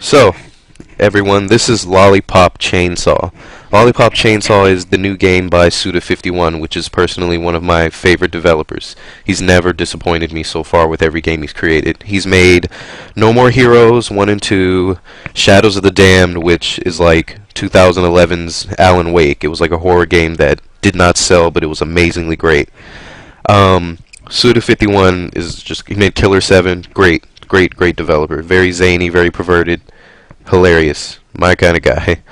So, everyone, this is Lollipop Chainsaw. Lollipop Chainsaw is the new game by Suda51, which is personally one of my favorite developers. He's never disappointed me so far with every game he's created. He's made No More Heroes 1 and 2, Shadows of the Damned, which is like 2011's Alan Wake. It was like a horror game that did not sell, but it was amazingly great. Suda51 is just, he made Killer 7, great developer. Very zany, very perverted, hilarious. My kind of guy.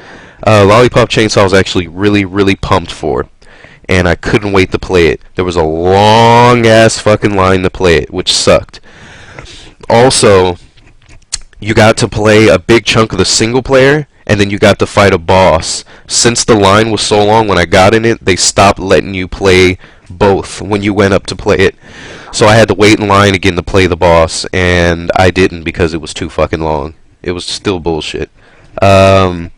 Lollipop Chainsaw was actually really pumped for, and I couldn't wait to play it. There was a long ass fucking line to play it, which sucked. Also, you got to play a big chunk of the single player, and then you got to fight a boss. Since the line was so long when I got in it, they stopped letting you play both when you went up to play it. So I had to wait in line again to play the boss, and I didn't because it was too fucking long. It was still bullshit. What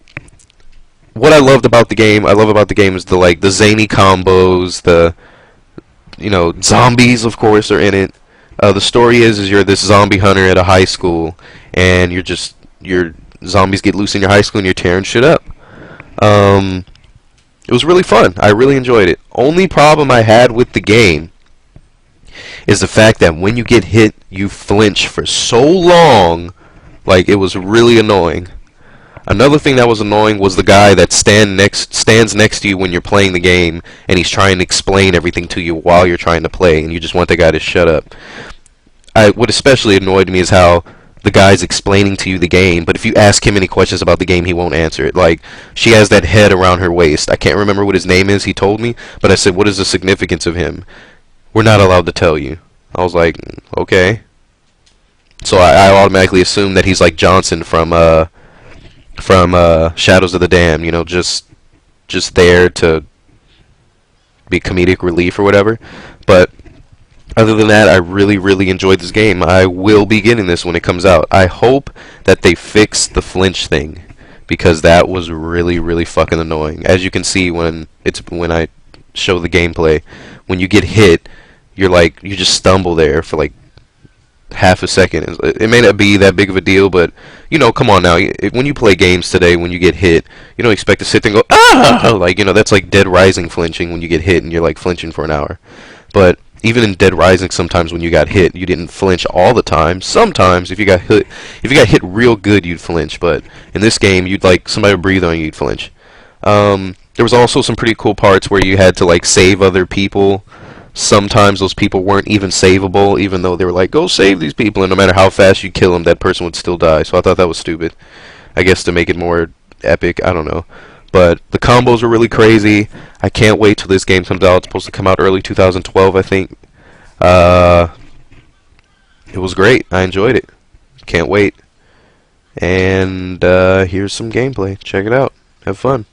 I loved about the game, is the zany combos, zombies of course are in it. The story is you're this zombie hunter at a high school, and your zombies get loose in your high school and you're tearing shit up. It was really fun. I really enjoyed it. Only problem I had with the game is the fact that when you get hit, you flinch for so long. Like, it was really annoying. Another thing that was annoying was the guy that stands next to you when you're playing the game, and he's trying to explain everything to you while you're trying to play, and you just want the guy to shut up. What especially annoyed me is how the guy's explaining to you the game, but if you ask him any questions about the game, he won't answer it. Like, she has that head around her waist. I can't remember what his name is, he told me, but I said, what is the significance of him? We're not allowed to tell you. I was like, okay. So I automatically assumed that he's like Johnson from Shadows of the Damned, just there to be comedic relief or whatever. But other than that, I really enjoyed this game. I will be getting this when it comes out. I hope that they fix the flinch thing, because that was really fucking annoying. As you can see when I show the gameplay, when you get hit, you just stumble there for like half a second. It may not be that big of a deal, but come on now. When you play games today, when you get hit, you don't expect to sit there and go ah, that's like Dead Rising flinching when you get hit and you're like flinching for an hour. But even in Dead Rising, sometimes when you got hit, you didn't flinch all the time. Sometimes if you got hit real good, you'd flinch. But in this game, you'd somebody would breathe on you, you'd flinch. There was also some pretty cool parts where you had to save other people. Sometimes those people weren't even savable, even though they were like, go save these people, and no matter how fast you kill them, that person would still die. So I thought that was stupid. I guess to make it more epic, I don't know. But the combos were really crazy. I can't wait till this game comes out. It's supposed to come out early 2012, I think. It was great. I enjoyed it. Can't wait. And here's some gameplay. Check it out. Have fun.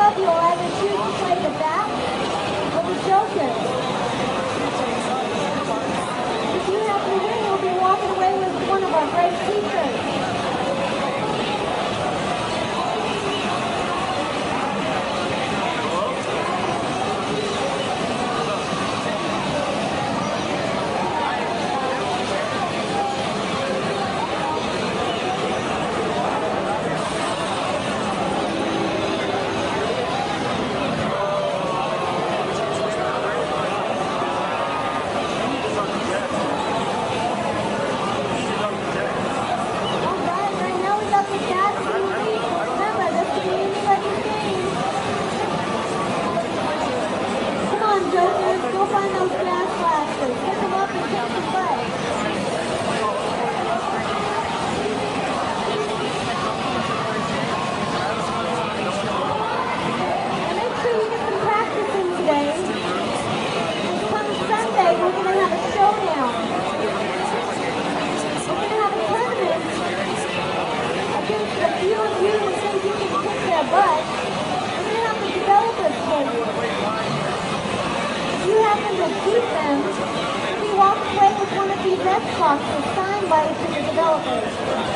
of you will either choose to play the bat or the Joker. If you happen to win, you'll be walking away with one of our great t-shirts. Xbox is signed by each of the developers.